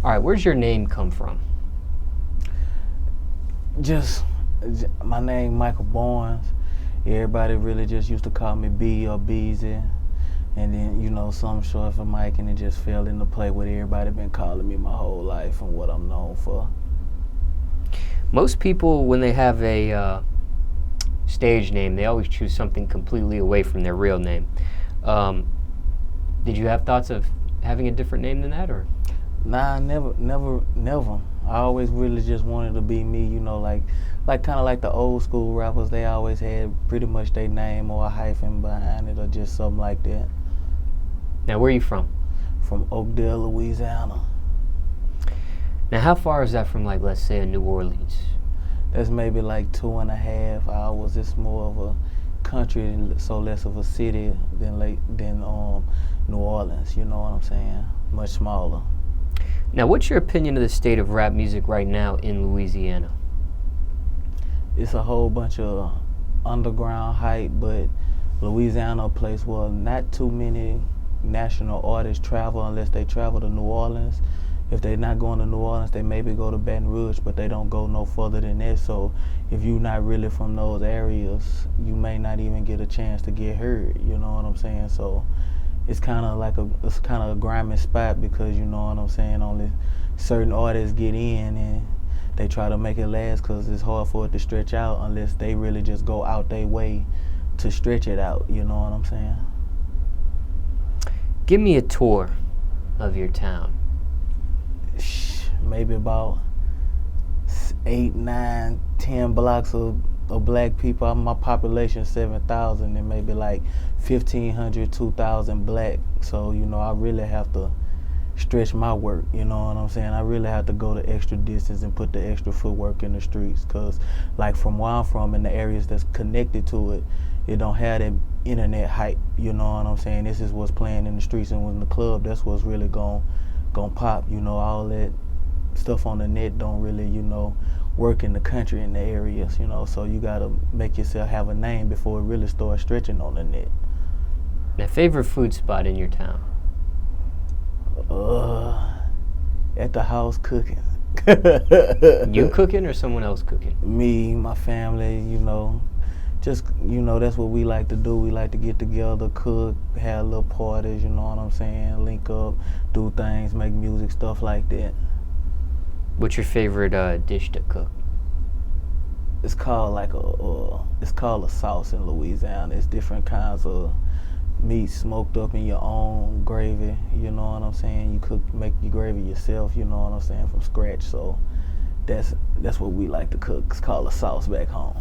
All right, where's your name come from? Just my name, Michael Barnes. Everybody really just used to call me B or Beezy. And then, some short for Mike, and it just fell into play what everybody been calling me my whole life and what I'm known for. Most people, when they have a stage name, they always choose something completely away from their real name. Did you have thoughts of having a different name than that, or? Nah, never. I always really just wanted to be me, kind of like the old school rappers. They always had pretty much their name or a hyphen behind it or just something like that. Now, where are you from? From Oakdale, Louisiana. Now, how far is that from, like, let's say, New Orleans? That's maybe like 2.5 hours. It's more of a country, so less of a city than New Orleans. You know what I'm saying? Much smaller. Now, what's your opinion of the state of rap music right now in Louisiana? It's a whole bunch of underground hype, but Louisiana, a place where not too many national artists travel unless they travel to New Orleans. If they're not going to New Orleans, they maybe go to Baton Rouge, but they don't go no further than that. So if you're not really from those areas, you may not even get a chance to get heard. You know what I'm saying? So it's kind of like a grimy spot because, you know what I'm saying, only certain artists get in and they try to make it last because it's hard for it to stretch out unless they really just go out their way to stretch it out. You know what I'm saying? Give me a tour of your town. Maybe about 8, 9, 10 blocks of black people. My population 7,000 and maybe like 1,500, 2,000 black. So, I really have to stretch my work, you know what I'm saying? I really have to go the extra distance and put the extra footwork in the streets because like from where I'm from in the areas that's connected to it, it don't have that internet hype, you know what I'm saying? This is what's playing in the streets and in the club, that's what's really gonna pop, all that stuff on the net don't really, work in the country in the areas, so you gotta make yourself have a name before it really starts stretching on the net. Now, favorite food spot in your town? At the house cooking. You cooking or someone else cooking? Me, my family, just, that's what we like to do. We like to get together, cook, have little parties, you know what I'm saying, link up, do things, make music, stuff like that. What's your favorite dish to cook? It's called a sauce in Louisiana. It's different kinds of meat smoked up in your own gravy, you know what I'm saying? You make your gravy yourself, you know what I'm saying, from scratch. So that's what we like to cook. It's called a sauce back home.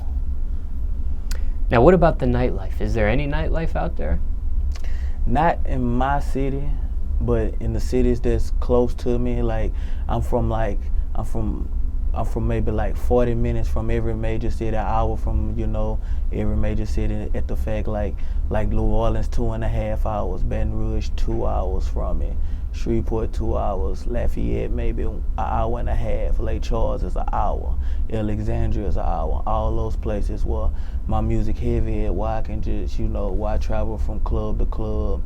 Now, what about the nightlife? Is there any nightlife out there? Not in my city, but in the cities that's close to me. Like I'm from maybe like 40 minutes from every major city, an hour from, every major city at the fact like New Orleans 2.5 hours, Baton Rouge 2 hours from it, Shreveport 2 hours, Lafayette maybe an hour and a half, Lake Charles is an hour, Alexandria is an hour. All those places where my music heavy at, where I can just, where I travel from club to club,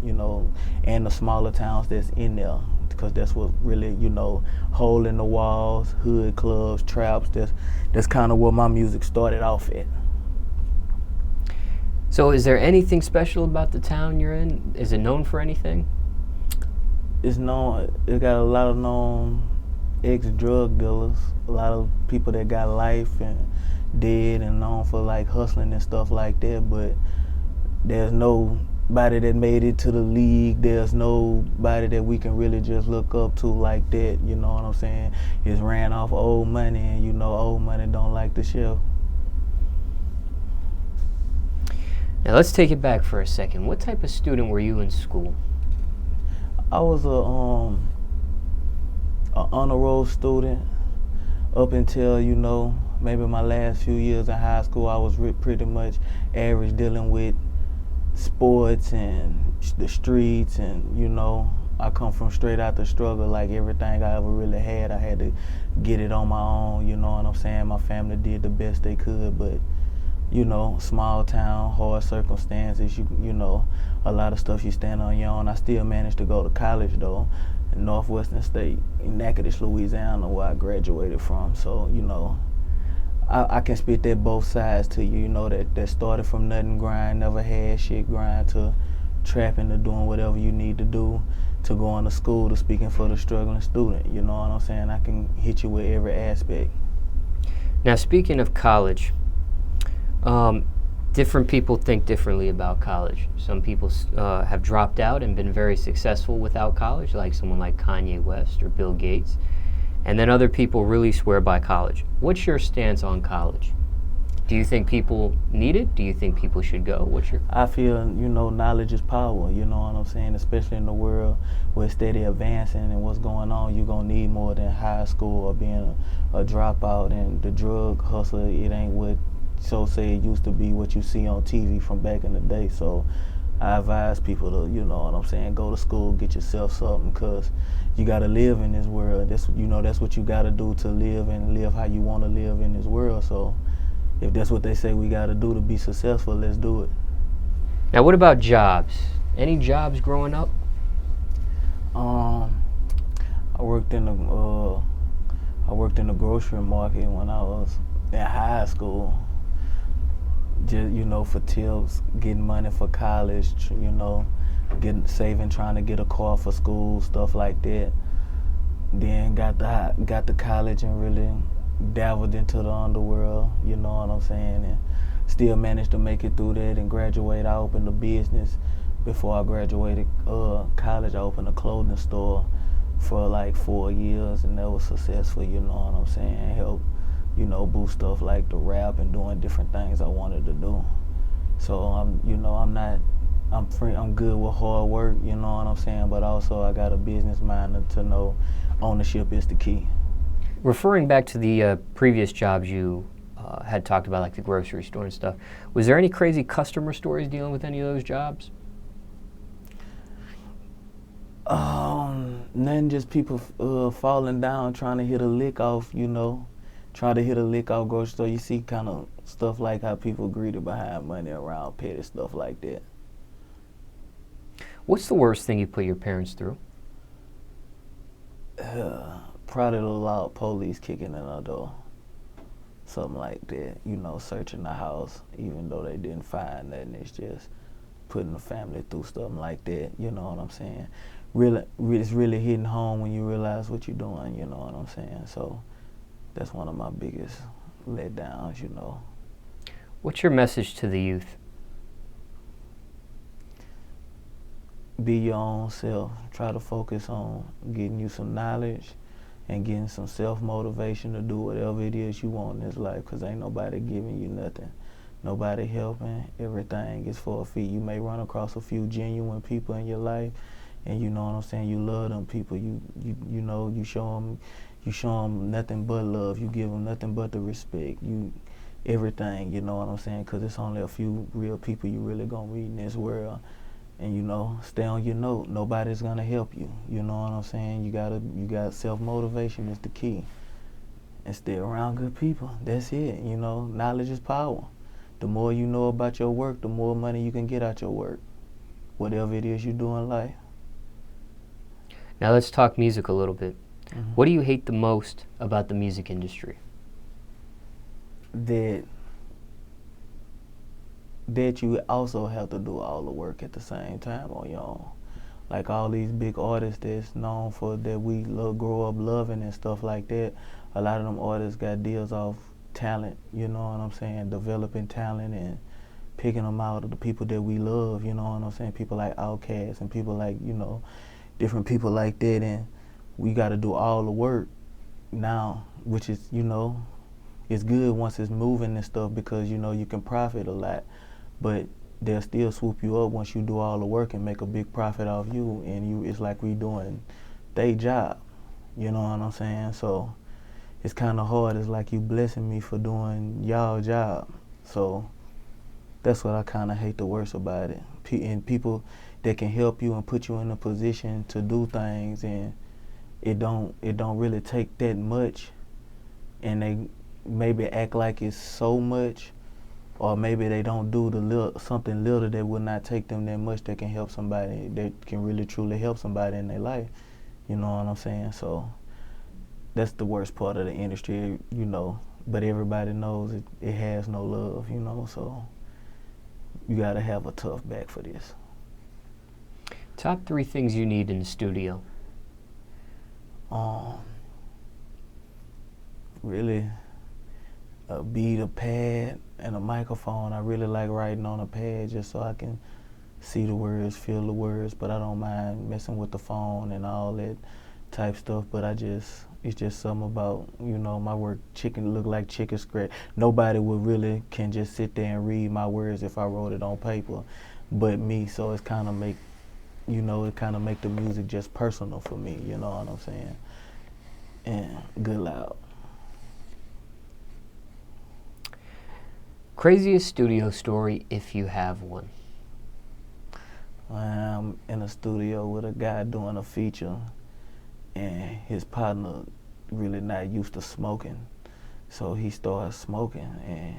and the smaller towns that's in there. Because that's what really, hole in the walls, hood clubs, traps, that's kind of where my music started off at. So is there anything special about the town you're in? Is it known for anything? It's got a lot of known ex-drug dealers, a lot of people that got life and dead and known for like hustling and stuff like that, but there's nobody that made it to the league. There's nobody that we can really just look up to like that, you know what I'm saying? It's ran off old money and old money don't like to share. Now let's take it back for a second. What type of student were you in school? I was a honor roll student up until, maybe my last few years in high school. I was pretty much average dealing with sports and the streets and, I come from straight out the struggle. Like everything I ever really had, I had to get it on my own, you know what I'm saying? My family did the best they could, but small town, hard circumstances, a lot of stuff you stand on your own. I still managed to go to college though, in Northwestern State, in Natchitoches, Louisiana, where I graduated from. So, you know, I can spit that both sides to you, you know, that started from nothing, grind, never had shit, grind, to trapping, to doing whatever you need to do, to going to school, to speaking for the struggling student. You know what I'm saying? I can hit you with every aspect. Now, speaking of college, different people think differently about college. Some people have dropped out and been very successful without college, like someone like Kanye West or Bill Gates. And then other people really swear by college. What's your stance on college? Do you think people need it? Do you think people should go? I feel, you know, knowledge is power, you know what I'm saying? Especially in the world where it's steady advancing and what's going on, you're going to need more than high school or being a dropout. And the drug hustle, it ain't what, so say it used to be, what you see on TV from back in the day. So I advise people to, you know what I'm saying, go to school, get yourself something, because you got to live in this world. That's, you know, that's what you got to do to live, and live how you want to live in this world. So if that's what they say we got to do to be successful, let's do it. Now, what about jobs? Any jobs growing up? I worked in the grocery market when I was in high school. Just, you know, for tips, getting money for college, you know, saving, trying to get a car for school, stuff like that. Then got to college and really dabbled into the underworld, you know what I'm saying, and still managed to make it through that and graduate. I opened a business before I graduated college. I opened a clothing store for like 4 years, and that was successful, you know what I'm saying. Helped, you know, boost stuff like the rap and doing different things I wanted to do. So I'm good with hard work, you know what I'm saying, but also I got a business mind to know ownership is the key. Referring back to the previous jobs you had talked about, like the grocery store and stuff, was there any crazy customer stories dealing with any of those jobs? Nothing, just people falling down, trying to hit a lick off, you know, grocery store. You see kind of stuff like how people greeted behind money around, petty stuff like that. What's the worst thing you put your parents through? Probably the loud police kicking in our door. Something like that, you know, searching the house, even though they didn't find nothing. It's just putting the family through something like that, you know what I'm saying? It's really hitting home when you realize what you're doing, you know what I'm saying? So that's one of my biggest letdowns, you know. What's your message to the youth? Be your own self. Try to focus on getting you some knowledge and getting some self-motivation to do whatever it is you want in this life, because ain't nobody giving you nothing. Nobody helping. Everything is for a fee. You may run across a few genuine people in your life, and you know what I'm saying, you love them people. You know, you show them nothing but love. You give them nothing but the respect. Everything, you know what I'm saying, because it's only a few real people you really gonna meet in this world. And, you know, stay on your note. Nobody's gonna help you. You know what I'm saying? You got self-motivation is the key. And stay around good people. That's it. You know, knowledge is power. The more you know about your work, the more money you can get out your work. Whatever it is you do in life. Now let's talk music a little bit. Mm-hmm. What do you hate the most about the music industry? That you also have to do all the work at the same time on your own. Like all these big artists that's known for, that we grow up loving and stuff like that, a lot of them artists got deals off talent, you know what I'm saying, developing talent and picking them out of the people that we love, you know what I'm saying, people like Outkast and people like, you know, different people like that, and we got to do all the work now, which is, you know, it's good once it's moving and stuff, because, you know, you can profit a lot. But they'll still swoop you up once you do all the work and make a big profit off you, and it's like we doing their job, you know what I'm saying? So it's kind of hard. It's like you blessing me for doing y'all job. So that's what I kind of hate the worst about it. And people that can help you and put you in a position to do things, and it don't really take that much, and they maybe act like it's so much. Or maybe they don't do something little that would not take them that much that can help somebody, that can really truly help somebody in their life. You know what I'm saying? So that's the worst part of the industry, you know. But everybody knows it has no love, you know. So you gotta have a tough back for this. Top 3 things you need in the studio. Really, a beat, a pad, and a microphone. I really like writing on a pad just so I can see the words, feel the words, but I don't mind messing with the phone and all that type stuff. But it's just something about, you know, my work look like chicken scratch. Nobody can just sit there and read my words if I wrote it on paper, but me. So it's kind of make the music just personal for me. You know what I'm saying? And good loud. Craziest studio story, if you have one. I'm in a studio with a guy doing a feature, and his partner really not used to smoking. So he started smoking, and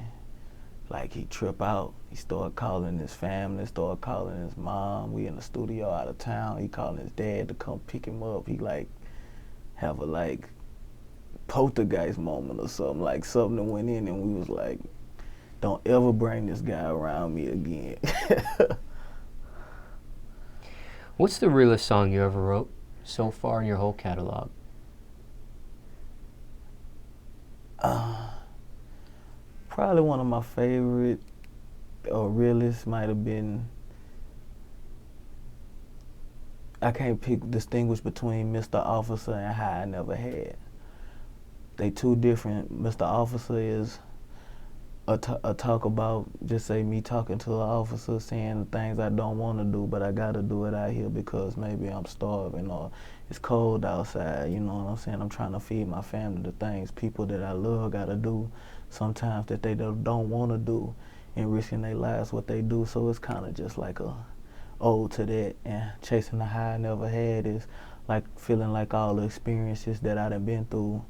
like he trip out. He started calling his family, started calling his mom. We in the studio out of town. He calling his dad to come pick him up. He like have a like poltergeist moment or something, like something that went in, and we was like, don't ever bring this guy around me again. What's the realest song you ever wrote so far in your whole catalog? Probably one of my favorite or realest might have been, I can't distinguish between Mr. Officer and High I Never Had. They two different. Mr. Officer is a talk about, just say me talking to an officer, saying the things I don't want to do, but I got to do it out here because maybe I'm starving or it's cold outside, you know what I'm saying? I'm trying to feed my family. The things people that I love got to do sometimes that they don't want to do, and risking their lives what they do. So it's kind of just like a ode to that. And Chasing the High I Never Had is like feeling like all the experiences that I done been through,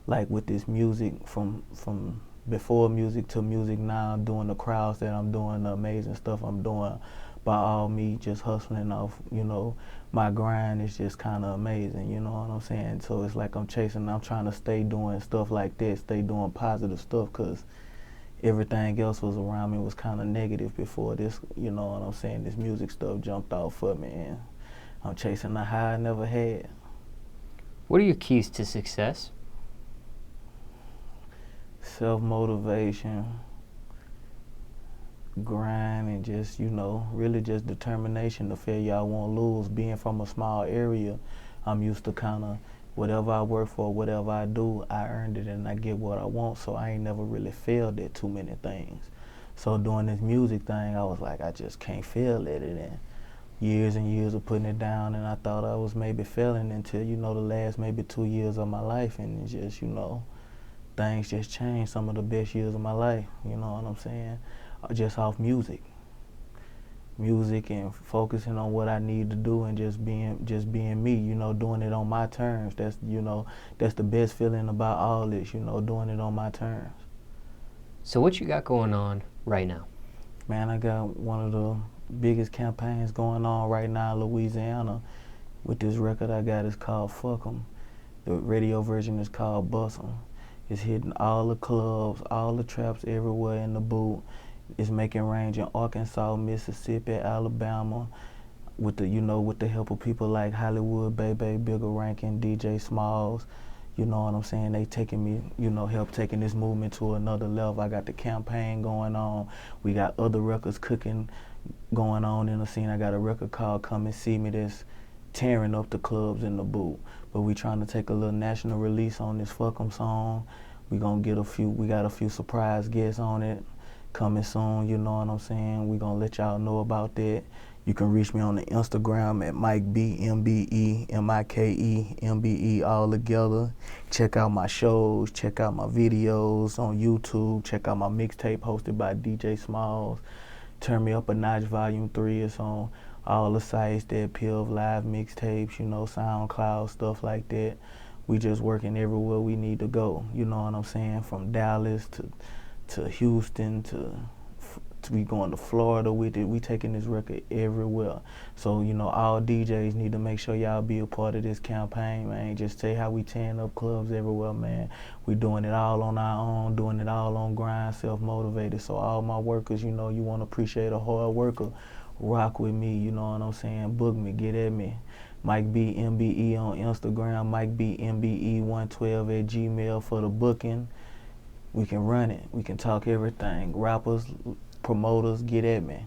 like with this music from before music to music now, doing the crowds that I'm doing, the amazing stuff I'm doing, by all me just hustling off, you know, my grind is just kind of amazing, you know what I'm saying? So it's like I'm trying to stay doing stuff like this, stay doing positive stuff, because everything else was around me was kind of negative before this, you know what I'm saying? This music stuff jumped out for me, and I'm chasing the high I never had. What are your keys to success? Self-motivation, grind, and just, you know, really just determination. The failure I won't lose. Being from a small area, I'm used to kind of whatever I work for, whatever I do, I earned it and I get what I want. So I ain't never really failed at too many things. So doing this music thing, I was like, I just can't fail at it. And years and years of putting it down, and I thought I was maybe failing until, you know, the last maybe 2 years of my life, and it's just, you know, things just changed. Some of the best years of my life, you know what I'm saying, just off music and focusing on what I need to do and just being me, you know, doing it on my terms. That's, you know, that's the best feeling about all this, you know, doing it on my terms. So what you got going on right now? Man, I got one of the biggest campaigns going on right now in Louisiana with this record I got. It's called Fuck 'Em. The radio version is called Bust 'Em. It's hitting all the clubs, all the traps everywhere in the boot. It's making range in Arkansas, Mississippi, Alabama, with the help of people like Hollywood, Bebe, Bigger Rankin, DJ Smallz. You know what I'm saying? They taking me, you know, help taking this movement to another level. I got the campaign going on. We got other records cooking going on in the scene. I got a record called Come and See Me that's tearing up the clubs in the boot. But we trying to take a little national release on this Fuck 'Em song. We got a few surprise guests on it coming soon, you know what I'm saying? We gonna let y'all know about that. You can reach me on the Instagram at Mike B, MBE, MIKE, MBE, all together. Check out my shows, check out my videos on YouTube, check out my mixtape hosted by DJ Smallz. Turn Me Up a Notch Volume 3 is on all the sites that Pill Live mixtapes, you know, SoundCloud, stuff like that. We just working everywhere we need to go, you know what I'm saying? From Dallas to Houston to We going to Florida with it. We taking this record everywhere. So, you know, all DJs need to make sure y'all be a part of this campaign, man. Just say how we tearing up clubs everywhere, man. We doing it all on our own, doing it all on grind, self-motivated. So all my workers, you know, you want to appreciate a hard worker, rock with me, you know what I'm saying? Book me, get at me. Mike B MBE on Instagram, Mike B MBE 112 at Gmail for the booking. We can run it. We can talk everything. Rappers, promoters, get at me.